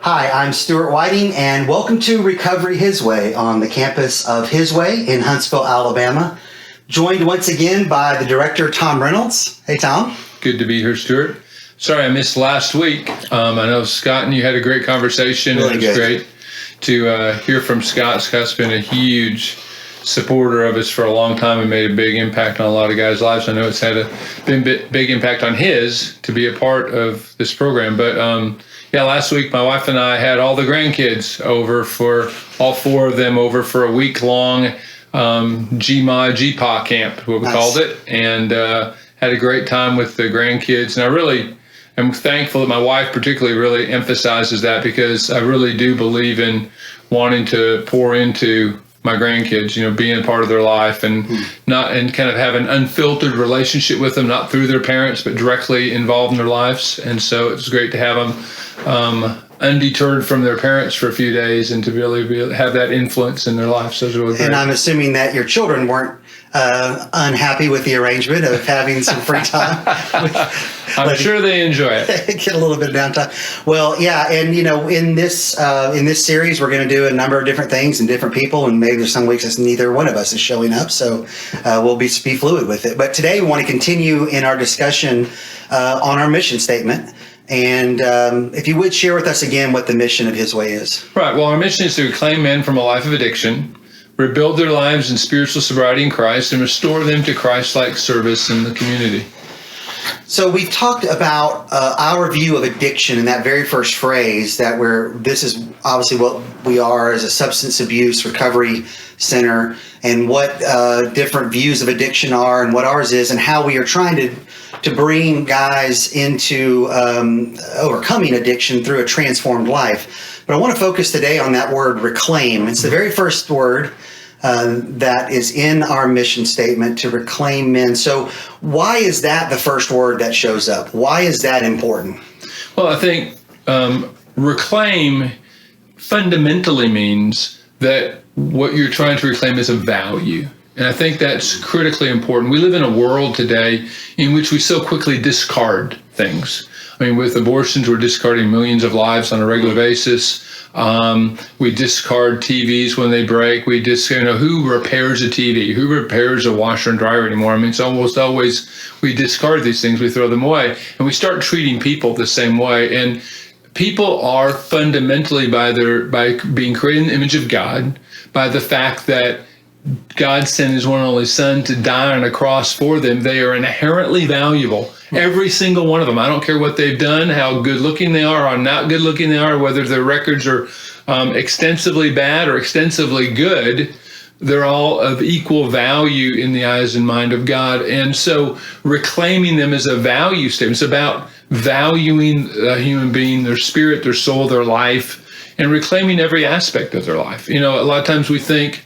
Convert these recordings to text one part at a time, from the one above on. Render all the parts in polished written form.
Hi, I'm Stuart Whiting, and welcome to Recovery His Way on the campus of His Way in Huntsville, Alabama. Joined once again by the director, Tom Reynolds. Hey, Tom. Good to be here, Stuart. Sorry I missed last week. I know Scott and you had a great conversation. Really it was great to hear from Scott. Scott's been a huge supporter of us for a long time and made a big impact on a lot of guys' lives. I know it's had a big impact on his to be a part of this program. But last week my wife and I had all the grandkids over, for all four of them over for a week-long GPA camp, what we called it, and had a great time with the grandkids. And I really am thankful that my wife particularly really emphasizes that, because I really do believe in wanting to pour into my grandkids, being a part of their life and kind of have an unfiltered relationship with them, not through their parents, but directly involved in their lives. And so it's great to have them undeterred from their parents for a few days and to really have that influence in their life. So it's really great. And I'm assuming that your children weren't unhappy with the arrangement of having some free time. I'm sure they enjoy it. Get a little bit of downtime. Well, yeah, and in this series, we're going to do a number of different things and different people, and maybe there's some weeks that neither one of us is showing up, so we'll be fluid with it. But today we want to continue in our discussion on our mission statement. And if you would share with us again what the mission of His Way is. Right. Well, our mission is to reclaim men from a life of addiction, rebuild their lives in spiritual sobriety in Christ, and restore them to Christ-like service in the community. So we've talked about our view of addiction in that very first phrase, that this is obviously what we are as a substance abuse recovery center, and what different views of addiction are and what ours is, and how we are trying to bring guys into overcoming addiction through a transformed life. But I want to focus today on that word reclaim. It's the very first word that is in our mission statement, to reclaim men. So why is that the first word that shows up? Why is that important? Well, I think reclaim fundamentally means that what you're trying to reclaim is a value. And I think that's critically important. We live in a world today in which we so quickly discard things. I mean, with abortions, we're discarding millions of lives on a regular basis. We discard TVs when they break. We who repairs a TV? Who repairs a washer and dryer anymore? I mean, it's almost always we discard these things, we throw them away, and we start treating people the same way. And people are fundamentally, by being created in the image of God, by the fact that God sent His one and only Son to die on a cross for them, they are inherently valuable. Every single one of them. I don't care what they've done, how good looking they are, or not good looking they are, whether their records are extensively bad or extensively good. They're all of equal value in the eyes and mind of God. And so reclaiming them is a value statement. It's about valuing a human being, their spirit, their soul, their life, and reclaiming every aspect of their life. A lot of times we think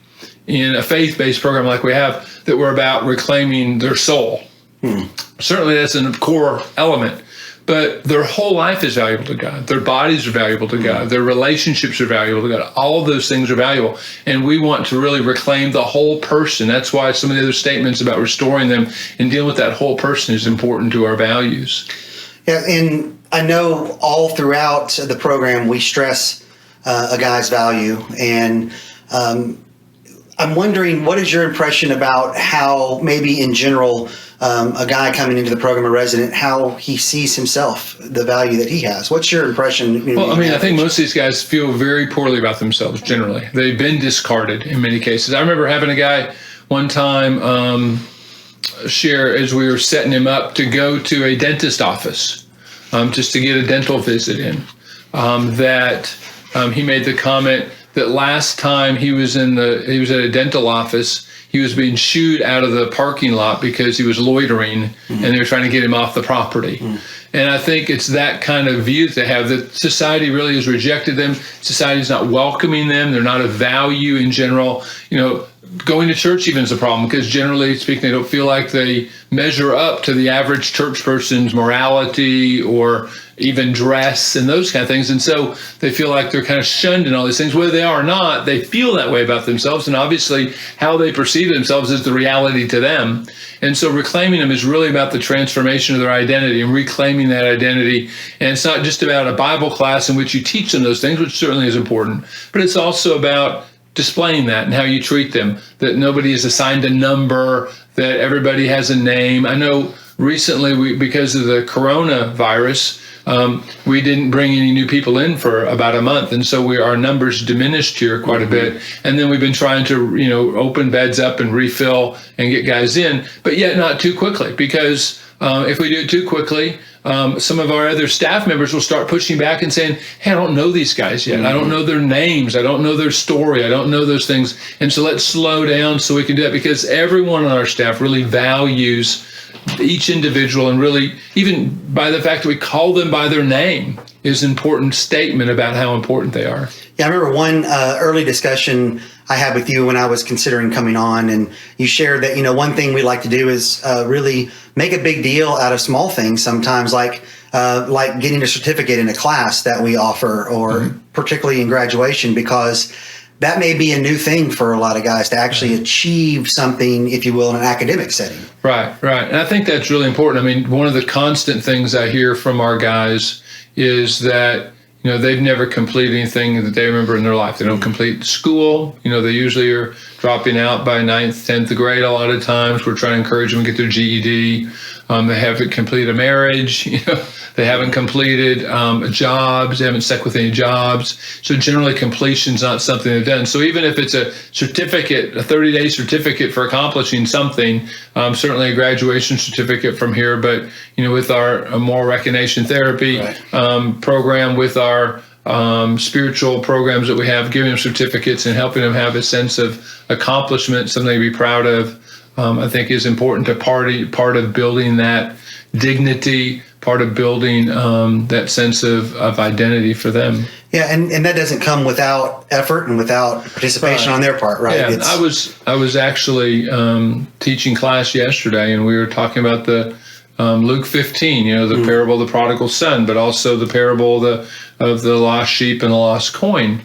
in a faith-based program like we have that we're about reclaiming their soul. Certainly that's a core element, but their whole life is valuable to God. Their bodies are valuable to God. Their relationships are valuable to God. All of those things are valuable, and we want to really reclaim the whole person. That's why some of the other statements about restoring them and dealing with that whole person is important to our values. Yeah, and I know all throughout the program we stress a guy's value, and I'm wondering, what is your impression about how maybe in general a guy coming into the program, a resident, how he sees himself, the value that he has? What's your impression? Well, I think most of these guys feel very poorly about themselves generally. They've been discarded in many cases. I remember having a guy one time share, as we were setting him up to go to a dentist office just to get a dental visit in, that he made the comment that last time he was at a dental office, he was being shooed out of the parking lot because he was loitering, and they were trying to get him off the property. And I think it's that kind of view that they have, that society really has rejected them. Society's not welcoming them. They're not of value in general. going to church even is a problem, because generally speaking, they don't feel like they measure up to the average church person's morality or even dress and those kind of things. And so they feel like they're kind of shunned in all these things. Whether they are or not, they feel that way about themselves. And obviously how they perceive themselves is the reality to them. And so reclaiming them is really about the transformation of their identity and reclaiming that identity. And it's not just about a Bible class in which you teach them those things, which certainly is important, but it's also about displaying that and how you treat them, that nobody is assigned a number, that everybody has a name. I know recently, because of the coronavirus, we didn't bring any new people in for about a month. And so our numbers diminished here quite a bit. And then we've been trying to, open beds up and refill and get guys in, but yet not too quickly, because if we do it too quickly, some of our other staff members will start pushing back and saying, hey, I don't know these guys yet. I don't know their names. I don't know their story. I don't know those things. And so let's slow down so we can do it, because everyone on our staff really values each individual, and really even by the fact that we call them by their name is an important statement about how important they are. Yeah, I remember one early discussion I had with you when I was considering coming on, and you shared that, one thing we like to do is really make a big deal out of small things sometimes, like getting a certificate in a class that we offer, or particularly in graduation, because that may be a new thing for a lot of guys to actually achieve something, if you will, in an academic setting. Right. And I think that's really important. I mean, one of the constant things I hear from our guys is that, they've never completed anything that they remember in their life. They don't complete school. They usually are dropping out by 9th, 10th grade a lot of times. We're trying to encourage them to get their GED. They haven't completed a marriage. They haven't completed jobs. They haven't stuck with any jobs. So generally completion's not something they've done. So even if it's a certificate, a 30-day certificate for accomplishing something, certainly a graduation certificate from here, but with our moral recognition therapy program, with our spiritual programs that we have, giving them certificates and helping them have a sense of accomplishment, something to be proud of, I think is important to part of building that dignity, part of building that sense of identity for them. Yeah, and that doesn't come without effort and without participation on their part, right? Yeah, I was actually teaching class yesterday, and we were talking about the Luke 15, the parable of the prodigal son, but also the parable of the lost sheep and the lost coin.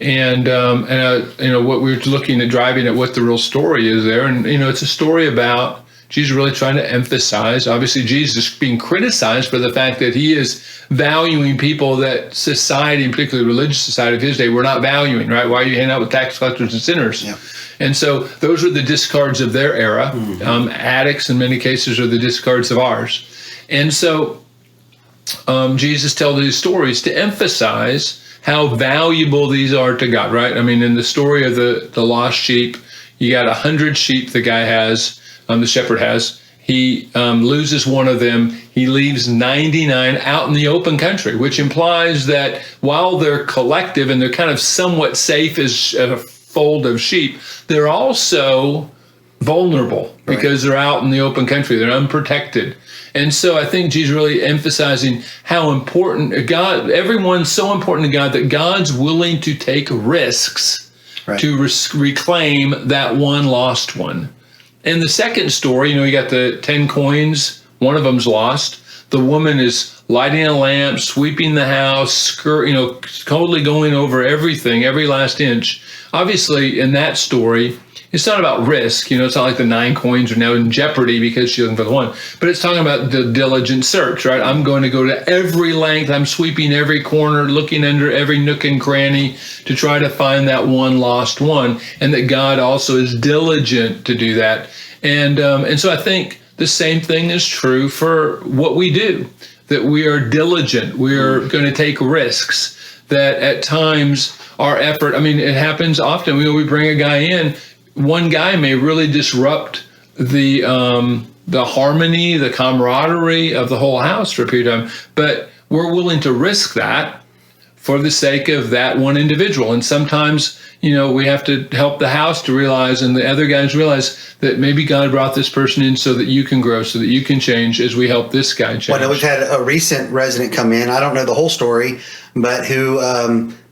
And what we were looking at, driving at what the real story is there. And, it's a story about Jesus really trying to emphasize, obviously Jesus being criticized for the fact that he is valuing people that society, and particularly religious society of his day, were not valuing, right? Why are you hanging out with tax collectors and sinners? Yeah. And so those were the discards of their era. Addicts in many cases are the discards of ours. And so Jesus tells these stories to emphasize how valuable these are to God, right? I mean, in the story of the lost sheep, you got 100 sheep the guy has, the shepherd has. He loses one of them. He leaves 99 out in the open country, which implies that while they're collective and they're kind of somewhat safe as a fold of sheep, they're also vulnerable because they're out in the open country. They're unprotected. And so I think Jesus really emphasizing how important God, everyone's so important to God that God's willing to take risks to reclaim that one lost one. In the second story, you got the 10 coins, one of them's lost. The woman is lighting a lamp, sweeping the house, totally going over everything, every last inch. Obviously, in that story, it's not about risk. It's not like the 9 coins are now in jeopardy because she's looking for the one. But it's talking about the diligent search, right? I'm going to go to every length. I'm sweeping every corner, looking under every nook and cranny to try to find that one lost one. And that God also is diligent to do that. And so I think the same thing is true for what we do, that we are diligent. We are going to take risks, that at times our effort, it happens often. We bring a guy in. One guy may really disrupt the harmony, the camaraderie of the whole house for a period of time, but we're willing to risk that for the sake of that one individual. And sometimes, we have to help the house to realize, and the other guys realize, that maybe God brought this person in so that you can grow, so that you can change as we help this guy change. Well, we've had a recent resident come in. I don't know the whole story, but who,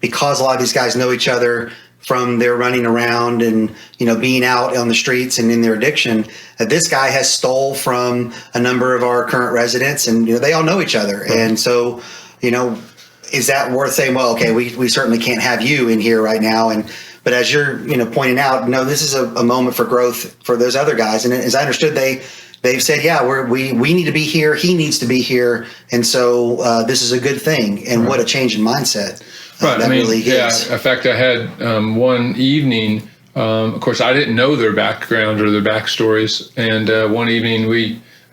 because a lot of these guys know each other, from their running around and, being out on the streets and in their addiction. This guy has stole from a number of our current residents, and they all know each other. And so, is that worth saying, well, okay, we certainly can't have you in here right now? But as you're pointing out, no, this is a moment for growth for those other guys. And as I understood, they've said, yeah, we need to be here. He needs to be here. And so this is a good thing. And what a change in mindset. Right. That really yeah. is. In fact, I had one evening, of course, I didn't know their background or their backstories. And one evening,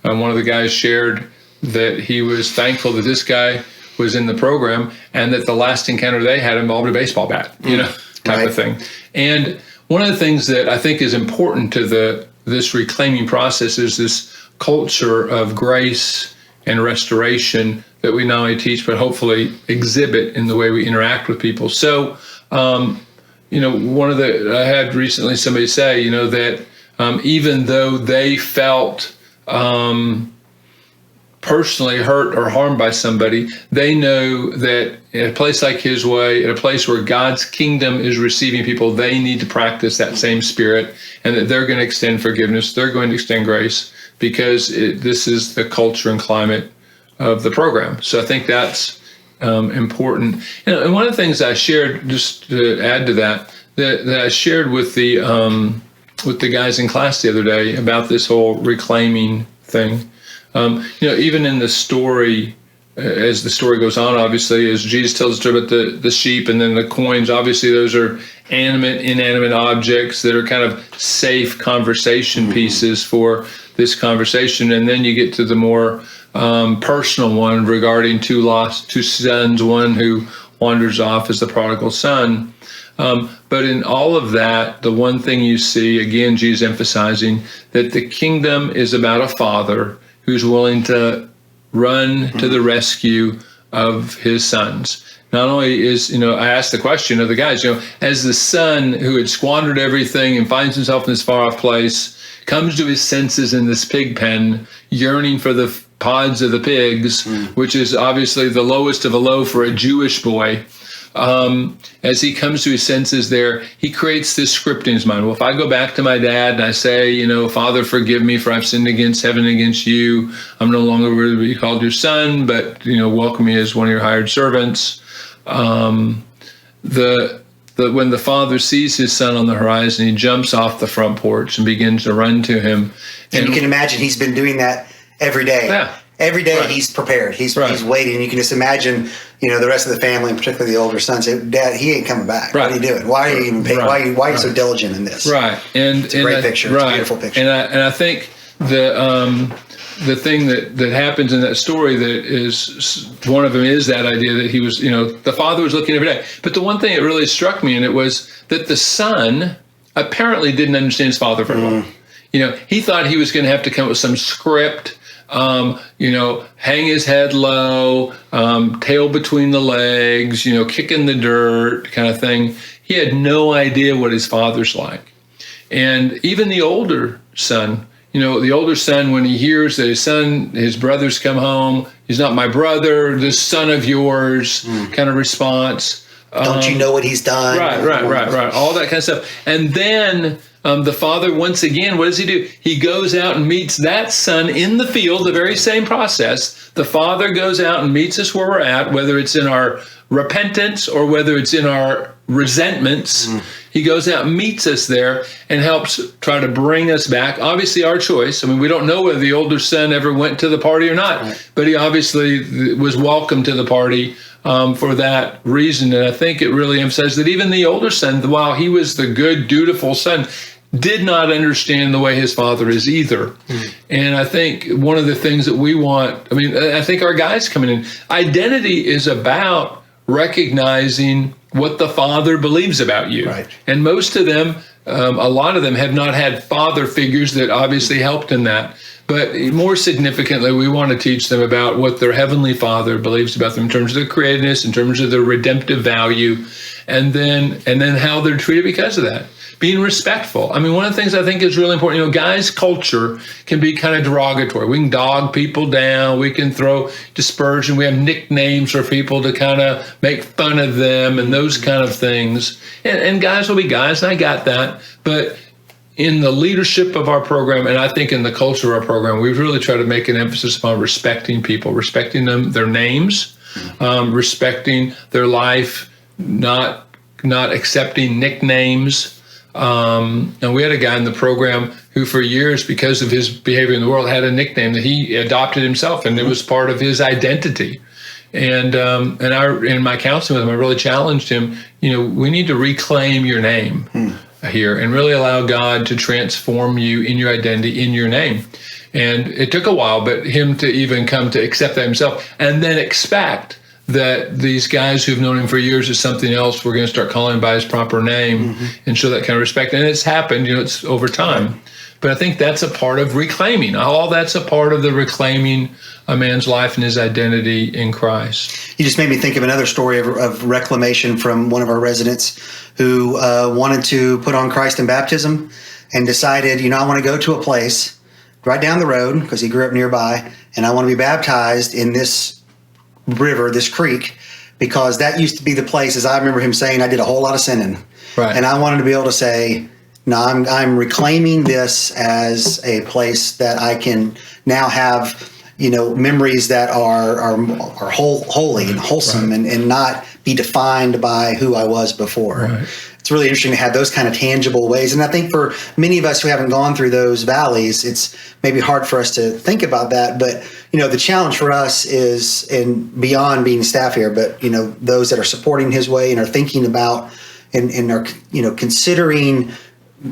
one of the guys shared that he was thankful that this guy was in the program and that the last encounter they had involved a baseball bat, type of thing. And one of the things that I think is important to this reclaiming process is this culture of grace and restoration that we not only teach, but hopefully exhibit in the way we interact with people. So, I had recently somebody say, that even though they felt personally hurt or harmed by somebody, they know that in a place like His Way, in a place where God's kingdom is receiving people, they need to practice that same spirit, and that they're going to extend forgiveness, they're going to extend grace, because this is the culture and climate of the program. So I think that's important. And one of the things I shared, just to add to that I shared with the guys in class the other day about this whole reclaiming thing. Even in the story, as the story goes on, obviously, as Jesus tells the story about the sheep and then the coins, obviously those are inanimate objects that are kind of safe conversation pieces for this conversation. And then you get to the more personal one regarding two sons, one who wanders off as the prodigal son. But in all of that, the one thing you see, again, Jesus emphasizing that the kingdom is about a father who's willing to run to the rescue of his sons. Not only is, I asked the question of the guys, as the son who had squandered everything and finds himself in this far-off place, comes to his senses in this pig pen, yearning for the pods of the pigs, which is obviously the lowest of a low for a Jewish boy. As he comes to his senses there, he creates this script in his mind. Well, if I go back to my dad and I say, Father, forgive me for I've sinned against heaven and against you. I'm no longer worthy to be called your son, but, welcome me as one of your hired servants. When the father sees his son on the horizon, he jumps off the front porch and begins to run to him. And you can imagine he's been doing that every day. Yeah. Every day he's prepared. He's waiting. You can just imagine, the rest of the family, and particularly the older son, say, "Dad, he ain't coming back. What are you doing? Why are you even paying? Why are you so diligent in this?" Right. And it's a great picture. It's a beautiful picture. And I think the thing that happens in that story that is one of them is that idea that he was, the father was looking every day. But the one thing that really struck me, and it was that the son apparently didn't understand his father very well. He thought he was going to have to come up with some script. Hang his head low, tail between the legs, kick in the dirt kind of thing. He had no idea what his father's like. And even the older son, when he hears that his brothers come home, he's not my brother, this son of yours kind of response. Don't you know what he's done? Right. All that kind of stuff. And then the father, once again, what does he do? He goes out and meets that son in the field, the very same process. The father goes out and meets us where we're at, whether it's in our repentance or whether it's in our resentments. He goes out and meets us there and helps try to bring us back. Obviously, our choice. I mean, we don't know whether the older son ever went to the party or not, but he obviously was welcome to the party for that reason. And I think it really emphasizes that even the older son, while he was the good, dutiful son, did not understand the way his father is either. And I think one of the things that we want, I think our guys coming in, identity is about recognizing what the father believes about you. Right. And most of them, a lot of them have not had father figures that obviously helped in that. But more significantly, we want to teach them about what their heavenly Father believes about them in terms of their createdness, in terms of their redemptive value, and then how they're treated because of that. being respectful. I mean, one of the things I think is really important, guys' culture can be kind of derogatory. We can dog people down. We can throw dispersion. We have nicknames for people to kind of make fun of them and those kind of things. And guys will be guys, and I got that. But in the leadership of our program, and I think in the culture of our program, we've really tried to make an emphasis upon respecting people, respecting them, their names, respecting their life, not accepting nicknames. And we had a guy in the program who for years, because of his behavior in the world, had a nickname that he adopted himself, and it was part of his identity. And in my counseling with him, I really challenged him, we need to reclaim your name here and really allow God to transform you in your identity, in your name. And it took a while, but him to even come to accept that himself and then expect that these guys who've known him for years is something else, we're going to start calling him by his proper name and show that kind of respect. And it's happened, it's over time. But I think that's a part of reclaiming. All that's a part of the reclaiming a man's life and his identity in Christ. You just made me think of another story of reclamation from one of our residents who wanted to put on Christ in baptism and decided, I want to go to a place right down the road because he grew up nearby, and I want to be baptized in this river, this creek, because that used to be the place, as I remember him saying, I did a whole lot of sinning. Right. And I wanted to be able to say, no, I'm reclaiming this as a place that I can now have, memories that are holy and wholesome, right, and not be defined by who I was before. Right. It's really interesting to have those kind of tangible ways. And I think for many of us who haven't gone through those valleys, it's maybe hard for us to think about that. But, the challenge for us is, and beyond being staff here, but, those that are supporting his way and are thinking about and are, considering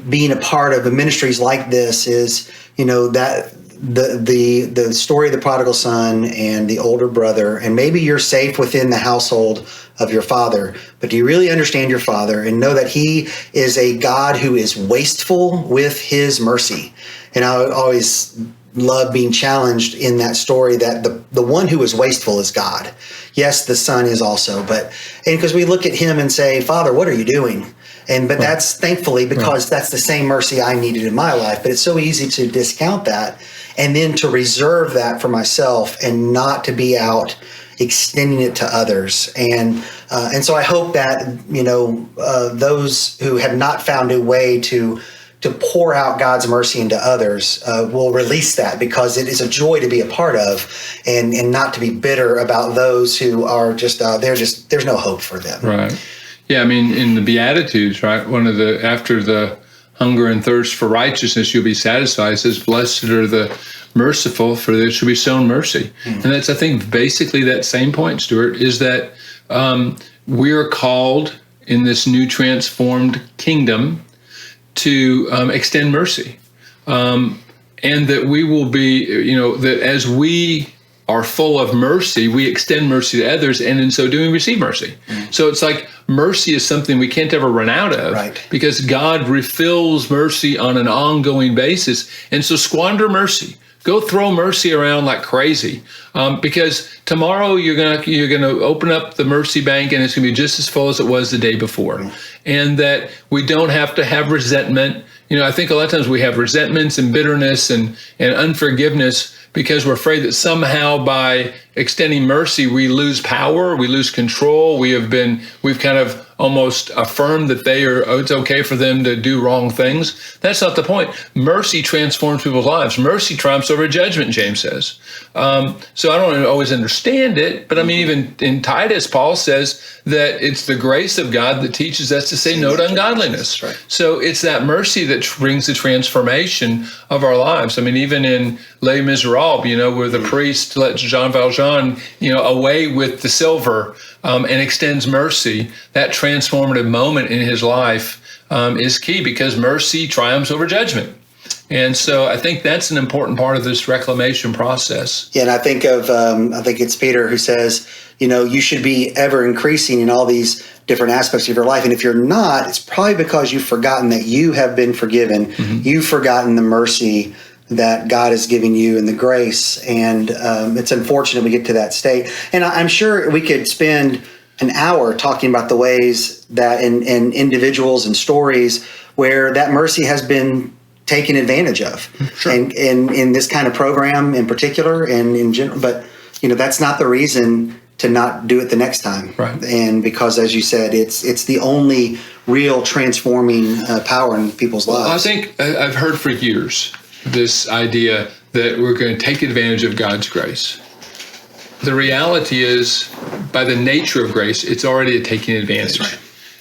being a part of the ministries like this is, that the story of the prodigal son and the older brother, and maybe you're safe within the household of your father, but do you really understand your father and know that he is a God who is wasteful with his mercy? And I always love being challenged in that story that the one who is wasteful is God. Yes, the son is also, and because we look at him and say, Father, what are you doing? But that's thankfully because that's the same mercy I needed in my life. But it's so easy to discount that and then to reserve that for myself and not to be out extending it to others. And so I hope that, those who have not found a way to pour out God's mercy into others will release that, because it is a joy to be a part of, and not to be bitter about those who are just, there's no hope for them. Right. Yeah, I mean, in the Beatitudes, right, after the hunger and thirst for righteousness, you'll be satisfied. It says, blessed are the merciful, for they shall be shown mercy. And that's, I think, basically that same point, Stuart, is that we're called in this new transformed kingdom to extend mercy. And that we will be, that as we are full of mercy, we extend mercy to others, and in so doing, receive mercy. So it's like mercy is something we can't ever run out of, right, because God refills mercy on an ongoing basis. And so squander mercy. Go throw mercy around like crazy, because tomorrow you're gonna open up the mercy bank and it's gonna be just as full as it was the day before. And that we don't have to have resentment. I think a lot of times we have resentments and bitterness and unforgiveness because we're afraid that somehow by extending mercy we lose power, we lose control. We've kind of almost affirmed that it's okay for them to do wrong things. That's not the point. Mercy transforms people's lives. Mercy triumphs over judgment, James says. So I don't always understand it, but I mean, even in Titus, Paul says that it's the grace of God that teaches us to say no to ungodliness. Right. So it's that mercy that brings the transformation of our lives. I mean, even in Les Miserables, where the priest lets Jean Valjean, away with the silver and extends mercy, that transformative moment in his life is key, because mercy triumphs over judgment. And so I think that's an important part of this reclamation process. Yeah, and I think it's Peter who says, you should be ever increasing in all these different aspects of your life. And if you're not, it's probably because you've forgotten that you have been forgiven. Mm-hmm. You've forgotten the mercy that God is giving you and the grace. And it's unfortunate we get to that state. And I'm sure we could spend an hour talking about the ways that in individuals and stories where that mercy has been taken advantage of. Sure. And in this kind of program in particular and in general, but that's not the reason to not do it the next time. Right. And because, as you said, it's the only real transforming power in people's lives. I think I've heard for years this idea that we're going to take advantage of God's grace. The reality is, by the nature of grace, it's already a taking advantage. That's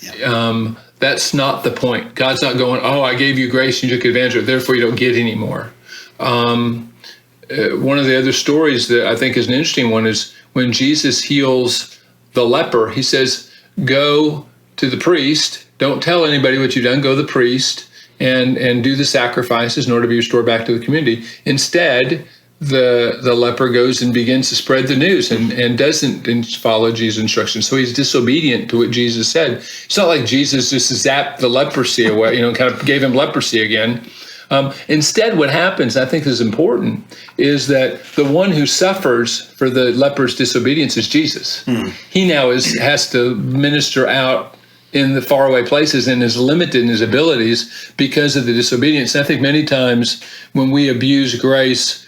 right. Yeah. That's not the point. God's not going, oh, I gave you grace, you took advantage of it, therefore you don't get any more. One of the other stories that I think is an interesting one is when Jesus heals the leper, he says, go to the priest, don't tell anybody what you've done, go to the priest and do the sacrifices in order to be restored back to the community. Instead, the leper goes and begins to spread the news and doesn't follow Jesus' instructions. So he's disobedient to what Jesus said. It's not like Jesus just zapped the leprosy away, kind of gave him leprosy again. Instead, what happens, I think is important, is that the one who suffers for the leper's disobedience is Jesus. He now has to minister out in the faraway places and is limited in his abilities because of the disobedience. And I think many times when we abuse grace,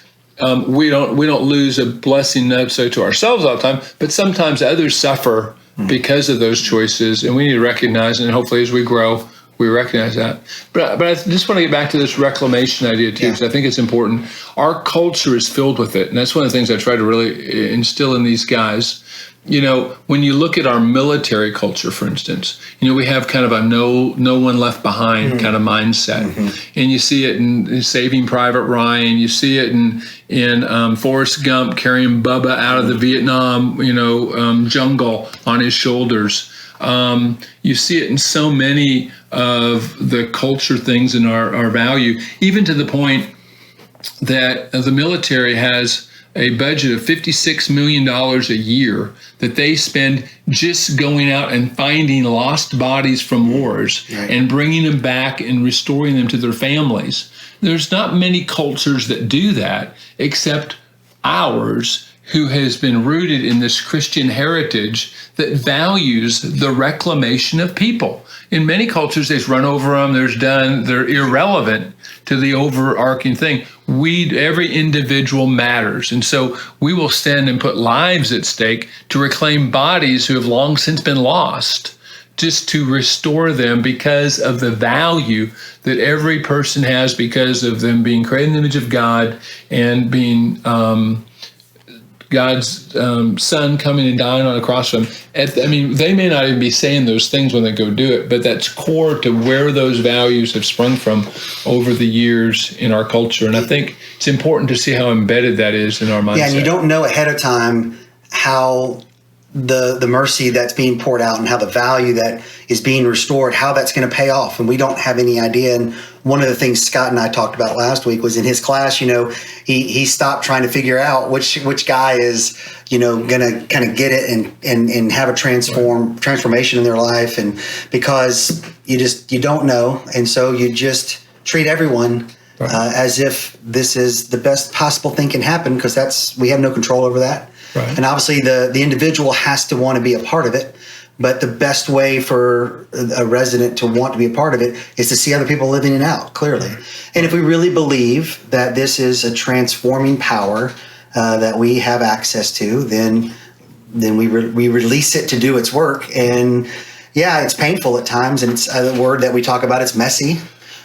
we don't lose a blessing not so to ourselves all the time, but sometimes others suffer because of those choices, and we need to recognize, and hopefully as we grow, we recognize that. But I just want to get back to this reclamation idea too, because I think it's important. Our culture is filled with it, and that's one of the things I try to really instill in these guys. When you look at our military culture, for instance, we have kind of a no one left behind kind of mindset, and you see it in Saving Private Ryan. You see it in Forrest Gump carrying Bubba out of the Vietnam jungle on his shoulders. You see it in so many of the culture things in our value, even to the point that the military has a budget of $56 million a year that they spend just going out and finding lost bodies from wars and bringing them back and restoring them to their families. There's not many cultures that do that except ours, who has been rooted in this Christian heritage that values the reclamation of people. In many cultures, they just run over them, they're irrelevant to the overarching thing. Every individual matters. And so we will stand and put lives at stake to reclaim bodies who have long since been lost, just to restore them because of the value that every person has because of them being created in the image of God and being God's son coming and dying on a cross for them. They may not even be saying those things when they go do it, but that's core to where those values have sprung from over the years in our culture. And I think it's important to see how embedded that is in our mindset. Yeah, and you don't know ahead of time how the mercy that's being poured out and how the value that is being restored, how that's going to pay off. And we don't have any idea. And one of the things Scott and I talked about last week was in his class, he stopped trying to figure out which guy is, going to kind of get it and have a transformation in their life. And because you don't know. And so you just treat everyone as if this is the best possible thing can happen, because we have no control over that. Right. And obviously the individual has to want to be a part of it, but the best way for a resident to want to be a part of it is to see other people living it out clearly. And if we really believe that this is a transforming power that we have access to, then we release it to do its work. And it's painful at times, and it's a word that we talk about. It's messy,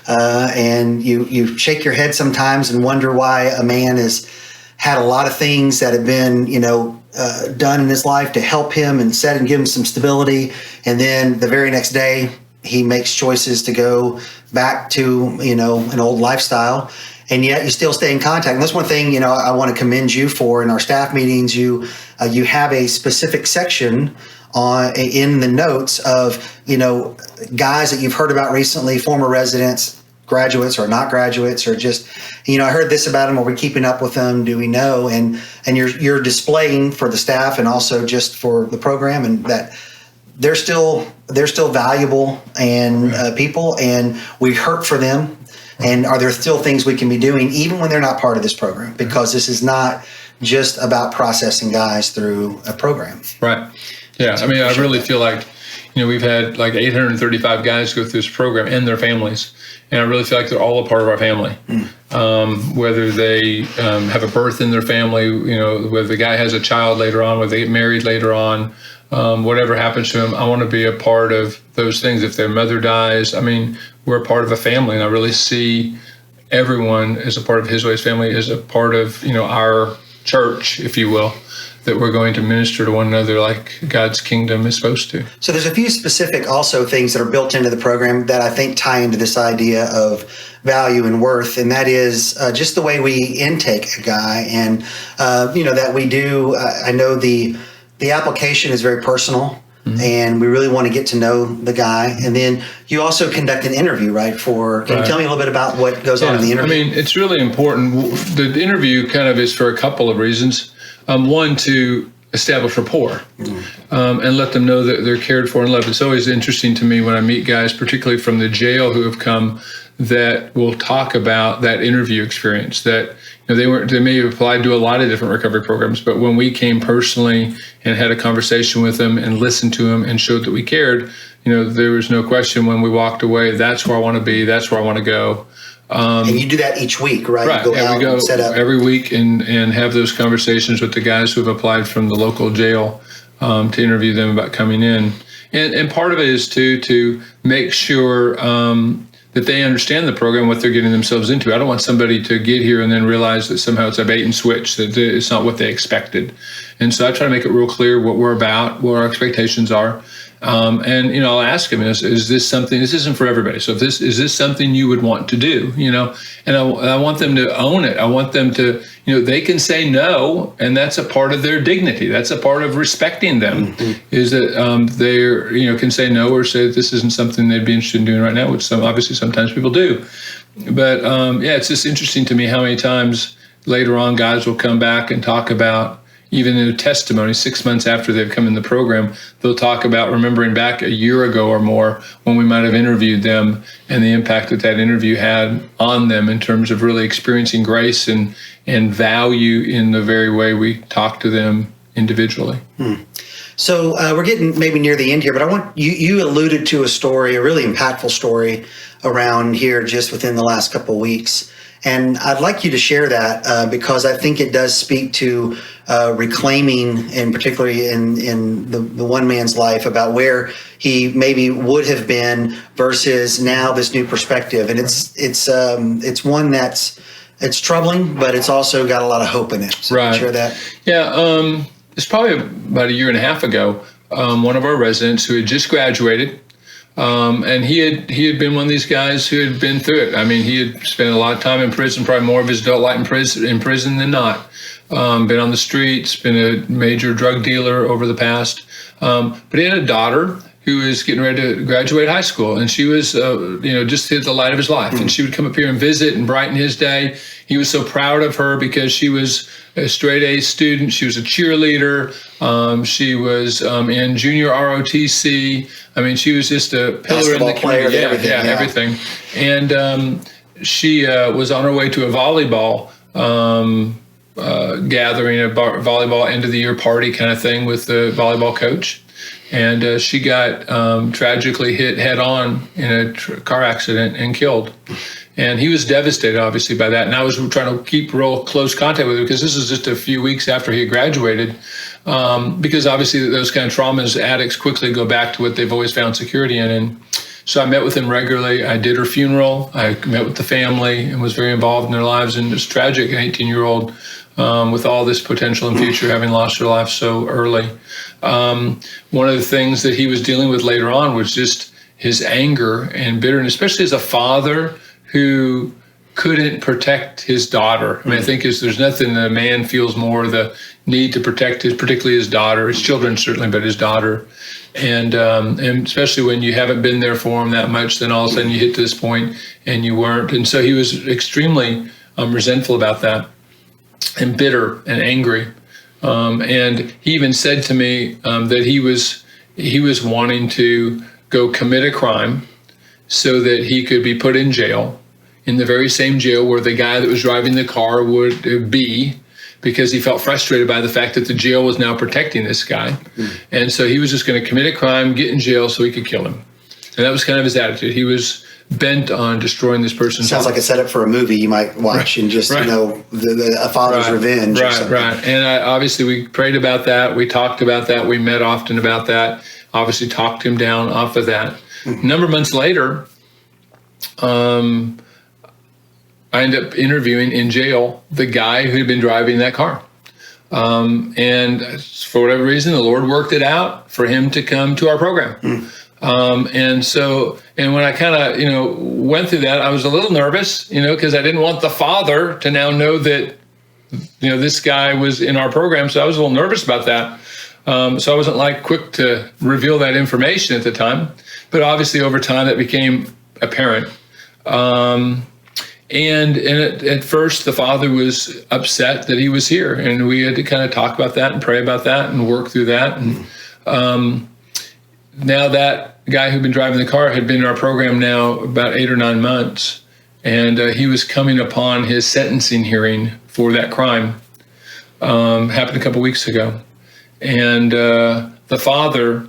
and you shake your head sometimes and wonder why a man has had a lot of things that have been, done in his life to help him and set and give him some stability. And then the very next day, he makes choices to go back to, an old lifestyle. And yet you still stay in contact. And that's one thing, I want to commend you for. In our staff meetings, you have a specific section in the notes of, guys that you've heard about recently, former residents, graduates or not graduates, or just, I heard this about them. Are we keeping up with them? Do we know? And you're displaying for the staff and also just for the program, and that they're still valuable and people, and we hurt for them. And are there still things we can be doing even when they're not part of this program? Because this is not just about processing guys through a program. Right. Yeah. I really feel like, we've had like 835 guys go through this program and their families. And I really feel like they're all a part of our family. Whether they have a birth in their family, whether the guy has a child later on, whether they get married later on, whatever happens to them, I want to be a part of those things. If their mother dies, we're a part of a family. And I really see everyone as a part of His Ways family, as a part of, our church, if you will, that we're going to minister to one another like God's kingdom is supposed to. So there's a few specific also things that are built into the program that I think tie into this idea of value and worth, and that is just the way we intake a guy, and that we do. I know the application is very personal, and we really want to get to know the guy. And then you also conduct an interview, right? Can you tell me a little bit about what goes on in the interview? It's really important. The interview kind of is for a couple of reasons. One, to establish rapport and let them know that they're cared for and loved. It's always interesting to me when I meet guys, particularly from the jail, who have come, that will talk about that interview experience, that they may have applied to a lot of different recovery programs, but when we came personally and had a conversation with them and listened to them and showed that we cared, there was no question when we walked away, that's where I want to be, that's where I want to go. And you do that each week, right? Right. You go out we go and set up every week and have those conversations with the guys who have applied from the local jail to interview them about coming in. And part of it is to make sure that they understand the program, what they're getting themselves into. I don't want somebody to get here and then realize that somehow it's a bait and switch, that it's not what they expected. And so I try to make it real clear what we're about, what our expectations are. And I'll ask them, is this something, this isn't for everybody, so is this something you would want to do, and I want them to own it. I want them to, they can say no, and that's a part of their dignity. That's a part of respecting them, is that they can say no, or say this isn't something they'd be interested in doing right now, which obviously sometimes people do. But it's just interesting to me how many times later on guys will come back and talk about, even in a testimony 6 months after they've come in the program, they'll talk about remembering back a year ago or more when we might have interviewed them and the impact that interview had on them in terms of really experiencing grace and value in the very way we talk to them individually. So we're getting maybe near the end here, but I want you alluded to a story, a really impactful story around here just within the last couple of weeks. And I'd like you to share that because I think it does speak to reclaiming, and particularly in the one man's life, about where he maybe would have been versus now this new perspective. And it's one that's troubling, but it's also got a lot of hope in it. So right. Share that. Yeah. It's probably about a year and a half ago. One of our residents who had just graduated. And he had been one of these guys who had been through it. He had spent a lot of time in prison, probably more of his adult life in prison than not. Been on the streets, been a major drug dealer over the past. But he had a daughter who was getting ready to graduate high school, and she was, just hit the light of his life. And she would come up here and visit and brighten his day. He was so proud of her because she was a straight A student. She was a cheerleader. She was in junior ROTC. She was just a pillar in the community. Everything. And she was on her way to a volleyball gathering, a volleyball end of the year party kind of thing with the volleyball coach. And she got tragically hit head on in a car accident and killed. And he was devastated, obviously, by that. And I was trying to keep real close contact with him because this is just a few weeks after he graduated. Because obviously those kind of traumas, addicts quickly go back to what they've always found security in. And so I met with him regularly. I did her funeral. I met with the family and was very involved in their lives. And it's tragic, an 18-year-old with all this potential in future, having lost her life so early. One of the things that he was dealing with later on was just his anger and bitterness, especially as a father who couldn't protect his daughter. I think there's nothing that a man feels more the need to protect particularly his daughter, his children certainly, but his daughter. And especially when you haven't been there for him that much, then all of a sudden you hit to this point and you weren't. And so he was extremely resentful about that and bitter and angry. And he even said to me that he was wanting to go commit a crime so that he could be put in jail, in the very same jail where the guy that was driving the car would be, because he felt frustrated by the fact that the jail was now protecting this guy. And so he was just going to commit a crime, get in jail so he could kill him. And that was kind of his attitude. He was bent on destroying this person's Sounds like a setup for a movie you might watch and just, a father's revenge or something. Right. And obviously we prayed about that. We talked about that. We met often about that. Obviously talked him down off of that. A number of months later, I ended up interviewing in jail the guy who had been driving that car. And for whatever reason, the Lord worked it out for him to come to our program. And when I kind of, went through that, I was a little nervous, because I didn't want the father to now know that, this guy was in our program. So I was a little nervous about that. So I wasn't quick to reveal that information at the time, but obviously over time that became apparent. And at first the father was upset that he was here, and we had to kind of talk about that and pray about that and work through that. And now that guy who'd been driving the car had been in our program now about 8 or 9 months, and he was coming upon his sentencing hearing for that crime. Happened a couple weeks ago. And the father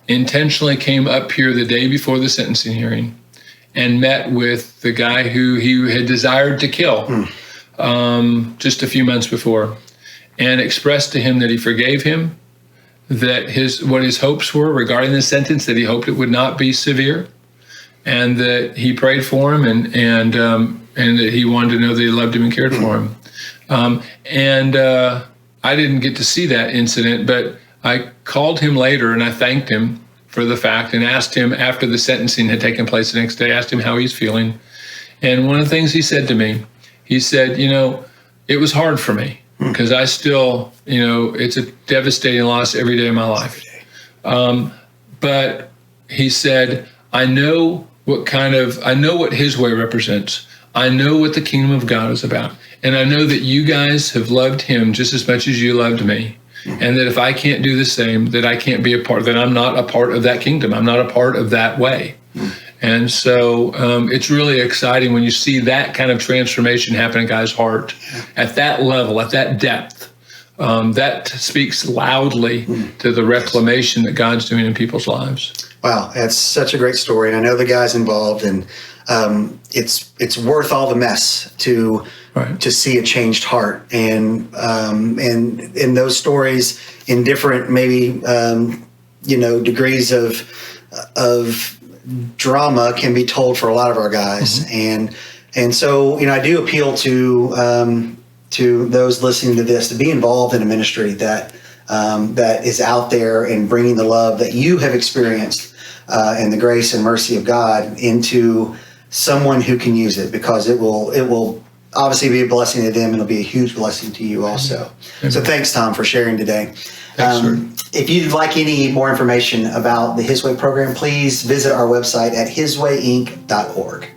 intentionally came up here the day before the sentencing hearing and met with the guy who he had desired to kill just a few months before, and expressed to him that he forgave him, that what his hopes were regarding the sentence, that he hoped it would not be severe, and that he prayed for him, and that he wanted to know that he loved him and cared for him. I didn't get to see that incident, but I called him later and I thanked him for the fact and asked him, after the sentencing had taken place the next day, asked him how he's feeling. And one of the things he said to me, he said, it was hard for me because I still, it's a devastating loss every day of my life. But he said, I know what his way represents. I know what the kingdom of God is about. And I know that you guys have loved him just as much as you loved me. And that if I can't do the same, that I can't be a part, that I'm not a part of that kingdom. I'm not a part of that way. And so it's really exciting when you see that kind of transformation happen in a guy's heart at that level, at that depth. That speaks loudly to the reclamation that God's doing in people's lives. Wow, that's such a great story. And I know the guys involved, and it's worth all the mess to see a changed heart. And in those stories, in different maybe degrees of drama, can be told for a lot of our guys. And so I do appeal to those listening to this to be involved in a ministry that is out there and bringing the love that you have experienced and the grace and mercy of God into someone who can use it, because it will obviously be a blessing to them, and it'll be a huge blessing to you also. Amen. So thanks, Tom, for sharing today. If you'd like any more information about the His Way program, please visit our website at hiswayinc.org.